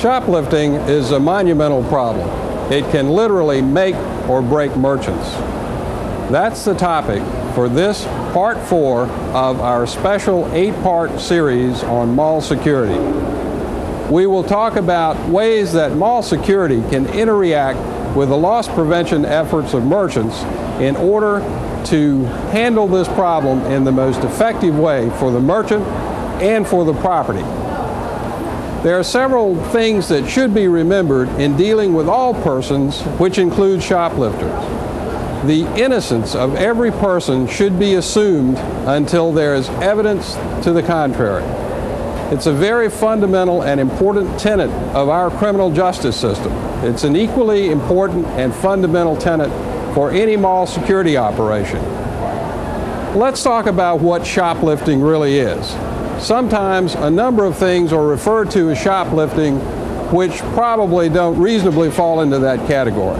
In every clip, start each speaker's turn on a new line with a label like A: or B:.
A: Shoplifting is a monumental problem. It can literally make or break merchants. That's the topic for this part 4 of our special 8-part series on mall security. We will talk about ways that mall security can interact with the loss prevention efforts of merchants in order to handle this problem in the most effective way for the merchant and for the property. There are several things that should be remembered in dealing with all persons, which include shoplifters. The innocence of every person should be assumed until there is evidence to the contrary. It's a very fundamental and important tenet of our criminal justice system. It's an equally important and fundamental tenet for any mall security operation. Let's talk about what shoplifting really is. Sometimes a number of things are referred to as shoplifting which probably don't reasonably fall into that category.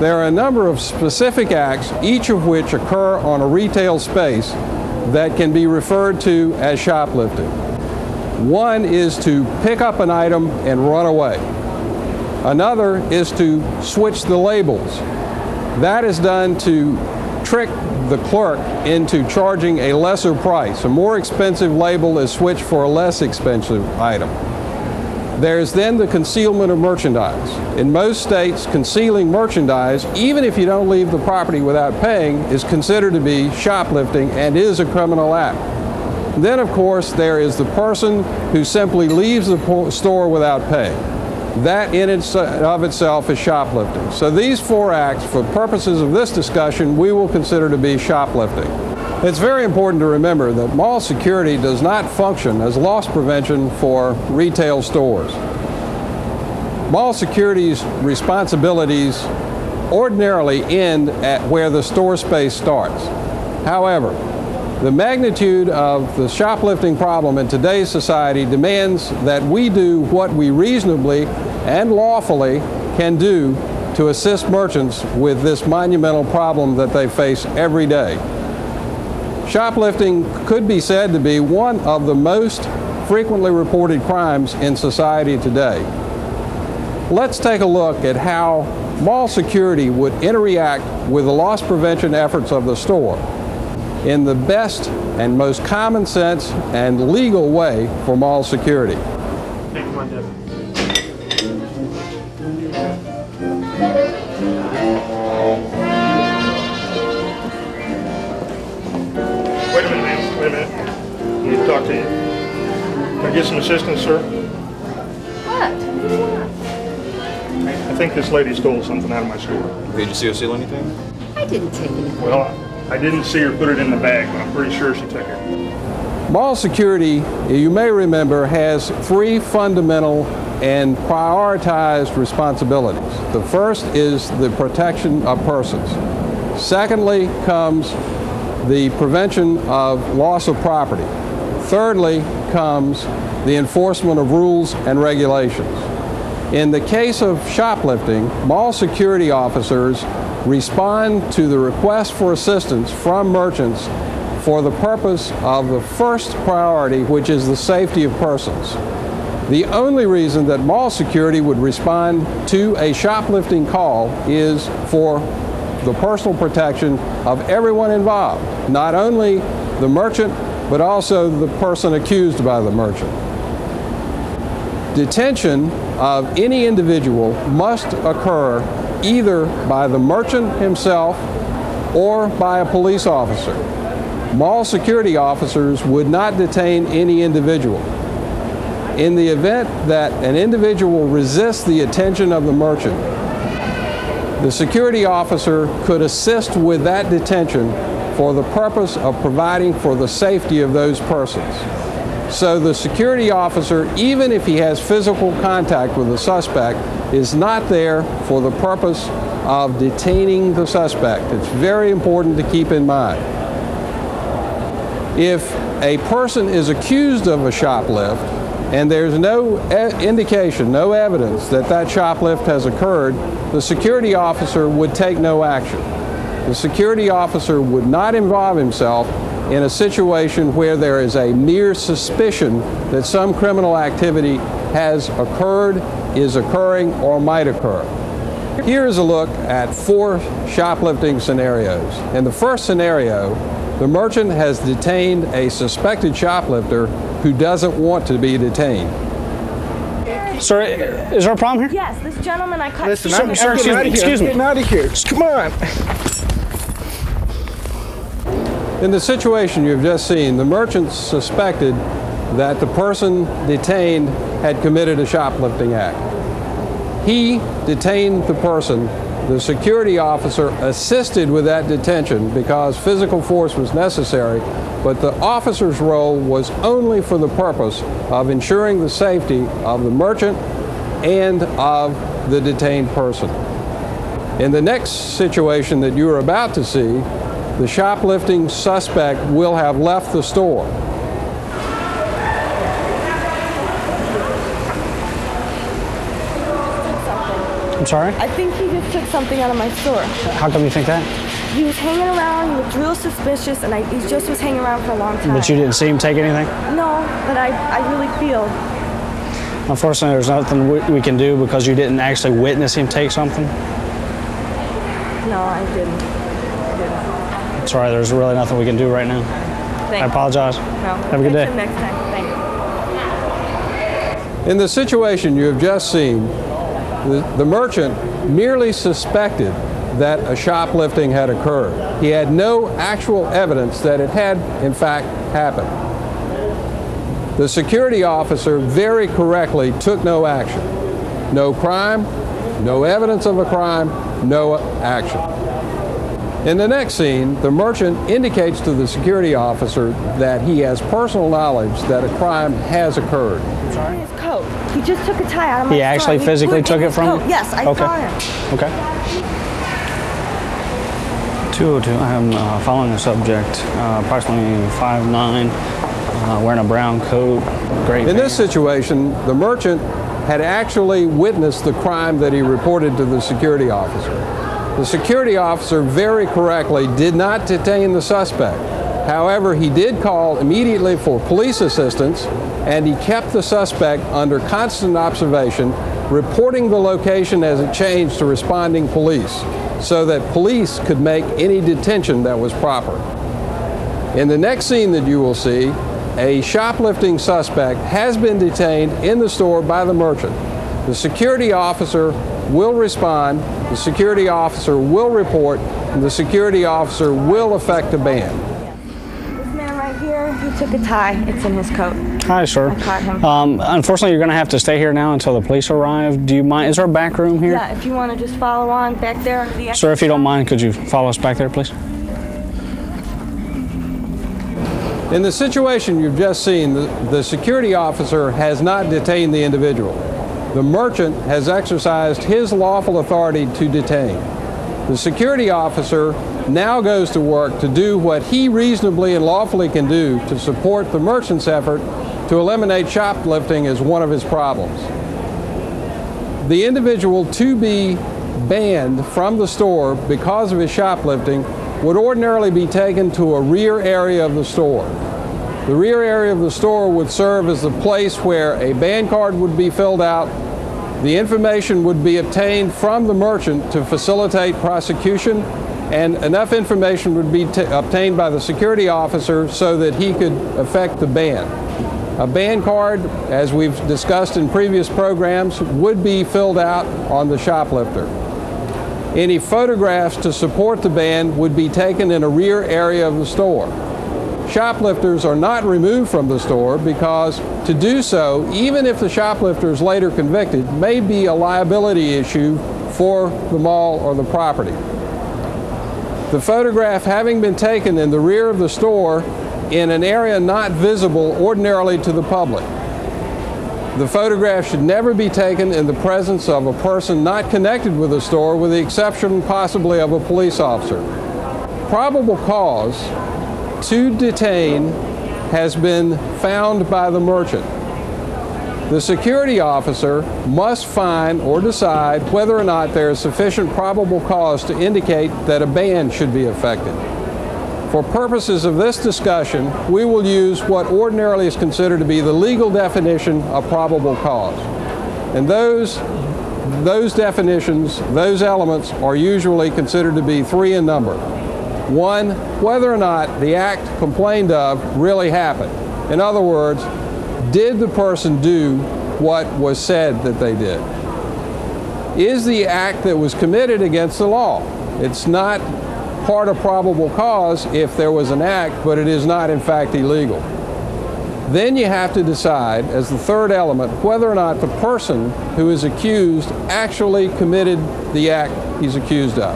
A: There are a number of specific acts, each of which occur on a retail space, that can be referred to as shoplifting. One is to pick up an item and run away. Another is to switch the labels. That is done to trick the clerk into charging a lesser price. A more expensive label is switched for a less expensive item. There's then the concealment of merchandise. In most states, concealing merchandise, even if you don't leave the property without paying, is considered to be shoplifting and is a criminal act. Then, of course, there is the person who simply leaves the store without paying. That in of itself is shoplifting. So these 4 acts, for purposes of this discussion, we will consider to be shoplifting. It's very important to remember that mall security does not function as loss prevention for retail stores. Mall security's responsibilities ordinarily end at where the store space starts. However, the magnitude of the shoplifting problem in today's society demands that we do what we reasonably and lawfully can do to assist merchants with this monumental problem that they face every day. Shoplifting could be said to be one of the most frequently reported crimes in society today. Let's take a look at how mall security would interact with the loss prevention efforts of the store in the best and most common sense and legal way for mall security.
B: Come on, Devin. Wait a minute, ma'am. Wait a minute. I need to talk to you. Can I get some assistance, sir?
C: What? What do you want?
B: I think this lady stole something out of my store.
D: Did you see her steal anything?
C: I didn't take anything.
B: Well, I didn't see her put it in the bag, but I'm pretty sure she took it.
A: Mall security, you may remember, has 3 fundamental and prioritized responsibilities. The first is the protection of persons. Secondly comes the prevention of loss of property. Thirdly comes the enforcement of rules and regulations. In the case of shoplifting, mall security officers respond to the request for assistance from merchants for the purpose of the first priority, which is the safety of persons. The only reason that mall security would respond to a shoplifting call is for the personal protection of everyone involved, not only the merchant, but also the person accused by the merchant. Detention of any individual must occur either by the merchant himself or by a police officer. Mall security officers would not detain any individual. In the event that an individual resists the attention of the merchant, the security officer could assist with that detention for the purpose of providing for the safety of those persons. So the security officer, even if he has physical contact with the suspect, is not there for the purpose of detaining the suspect. It's very important to keep in mind. If a person is accused of a shoplift and there's no indication, no evidence that that shoplift has occurred, the security officer would take no action. The security officer would not involve himself in a situation where there is a mere suspicion that some criminal activity has occurred is occurring or might occur. Here's a look at 4 shoplifting scenarios. In the first scenario, the merchant has detained a suspected shoplifter who doesn't want to be detained.
D: Sir, is there a problem here?
C: Yes, this gentleman I cut.
E: Listen,
D: Sir,
E: I'm
D: excuse
E: getting
D: me,
E: out of here.
D: excuse me.
E: I'm getting out of here. Just come on.
A: In the situation you've just seen, the merchant suspected that the person detained had committed a shoplifting act. He detained the person. The security officer assisted with that detention because physical force was necessary, but the officer's role was only for the purpose of ensuring the safety of the merchant and of the detained person. In the next situation that you are about to see, the shoplifting suspect will have left the store.
D: I'm sorry?
F: I think he just took something out of my store.
D: How come you think that?
F: He was hanging around, he looked real suspicious, and he just was hanging around for a long time.
D: But you didn't see him take anything?
F: No, but I really feel.
D: Unfortunately, there's nothing we can do because you didn't actually witness him take something.
F: No, I didn't.
D: Sorry, there's really nothing we can do right now.
F: Thank
D: I apologize.
F: No.
D: Have a good day.
F: Next time. Thank you.
A: In the situation you have just seen, the merchant merely suspected that a shoplifting had occurred. He had no actual evidence that it had, in fact, happened. The security officer very correctly took no action. No crime, no evidence of a crime, no action. In the next scene, the merchant indicates to the security officer that he has personal knowledge that a crime has occurred.
F: His coat. He just took a tie out of my
D: He
F: store.
D: actually physically
F: put it
D: took
F: in
D: it
F: his
D: from
F: coat.
D: you?
F: Yes, I
D: Okay.
F: saw him.
D: Okay. 202, I'm following the subject, approximately 5'9", wearing a brown coat, gray
A: In this
D: pants.
A: situation, the merchant had actually witnessed the crime that he reported to the security officer. The security officer very correctly did not detain the suspect. However, he did call immediately for police assistance, and he kept the suspect under constant observation, reporting the location as it changed to responding police, so that police could make any detention that was proper. In the next scene that you will see, a shoplifting suspect has been detained in the store by the merchant. The security officer will respond, the security officer will report, and the security officer will effect a ban.
F: This man right here, he took a tie. It's in his coat.
D: Hi, sir.
F: I caught him.
D: Unfortunately, you're going to have to stay here now until the police arrive. Do you mind? Is there a back room here?
F: Yeah, if you want to just follow on back there.
D: Sir, if you don't mind, could you follow us back there, please?
A: In the situation you've just seen, the security officer has not detained the individual. The merchant has exercised his lawful authority to detain. The security officer now goes to work to do what he reasonably and lawfully can do to support the merchant's effort to eliminate shoplifting as one of his problems. The individual to be banned from the store because of his shoplifting would ordinarily be taken to a rear area of the store. The rear area of the store would serve as the place where a ban card would be filled out. The information would be obtained from the merchant to facilitate prosecution, and enough information would be obtained by the security officer so that he could effect the ban. A ban card, as we've discussed in previous programs, would be filled out on the shoplifter. Any photographs to support the ban would be taken in a rear area of the store. Shoplifters are not removed from the store because to do so, even if the shoplifter is later convicted, may be a liability issue for the mall or the property. The photograph having been taken in the rear of the store in an area not visible ordinarily to the public. The photograph should never be taken in the presence of a person not connected with the store, with the exception possibly of a police officer. Probable cause to detain has been found by the merchant. The security officer must find or decide whether or not there is sufficient probable cause to indicate that a ban should be effected. For purposes of this discussion, we will use what ordinarily is considered to be the legal definition of probable cause. And those definitions, those elements are usually considered to be three in number. One, whether or not the act complained of really happened. In other words, did the person do what was said that they did? Is the act that was committed against the law? It's not part of probable cause if there was an act, but it is not in fact illegal. Then you have to decide, as the third element, whether or not the person who is accused actually committed the act he's accused of.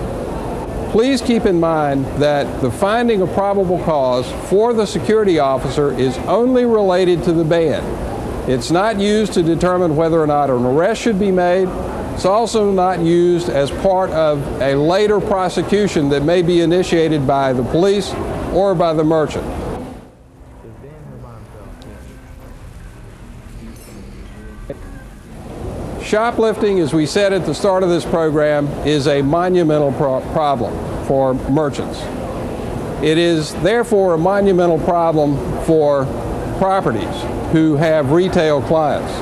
A: Please keep in mind that the finding of probable cause for the security officer is only related to the ban. It's not used to determine whether or not an arrest should be made. It's also not used as part of a later prosecution that may be initiated by the police or by the merchant. Shoplifting, as we said at the start of this program, is a monumental problem for merchants. It is therefore a monumental problem for properties who have retail clients.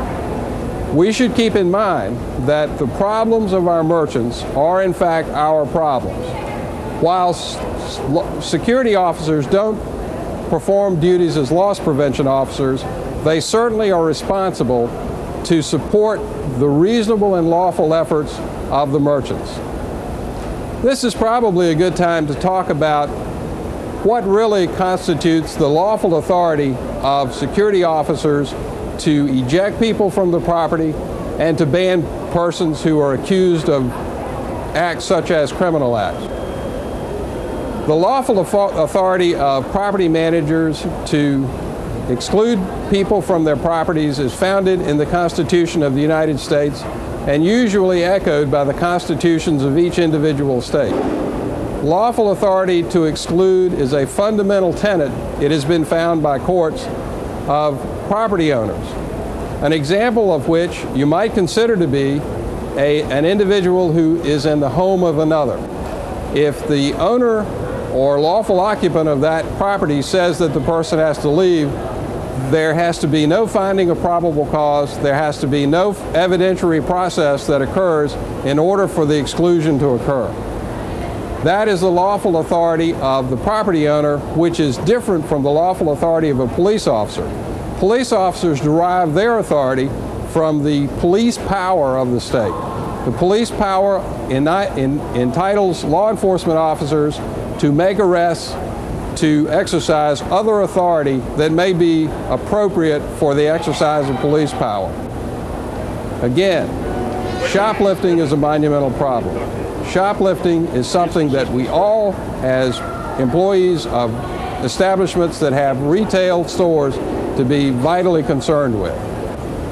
A: We should keep in mind that the problems of our merchants are in fact our problems. While security officers don't perform duties as loss prevention officers, they certainly are responsible to support the reasonable and lawful efforts of the merchants. This is probably a good time to talk about what really constitutes the lawful authority of security officers to eject people from the property and to ban persons who are accused of acts such as criminal acts. The lawful authority of property managers to exclude people from their properties is founded in the Constitution of the United States and usually echoed by the constitutions of each individual state. Lawful authority to exclude is a fundamental tenet, it has been found by courts, of property owners. An example of which you might consider to be an individual who is in the home of another. If the owner or lawful occupant of that property says that the person has to leave, there has to be no finding of probable cause, there has to be no evidentiary process that occurs in order for the exclusion to occur. That is the lawful authority of the property owner, which is different from the lawful authority of a police officer. Police officers derive their authority from the police power of the state. The police power entitles law enforcement officers to make arrests, to exercise other authority that may be appropriate for the exercise of police power. Again, shoplifting is a monumental problem. Shoplifting is something that we all, as employees of establishments that have retail stores, to be vitally concerned with.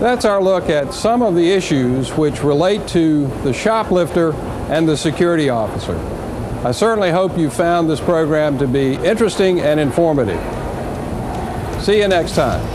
A: That's our look at some of the issues which relate to the shoplifter and the security officer. I certainly hope you found this program to be interesting and informative. See you next time.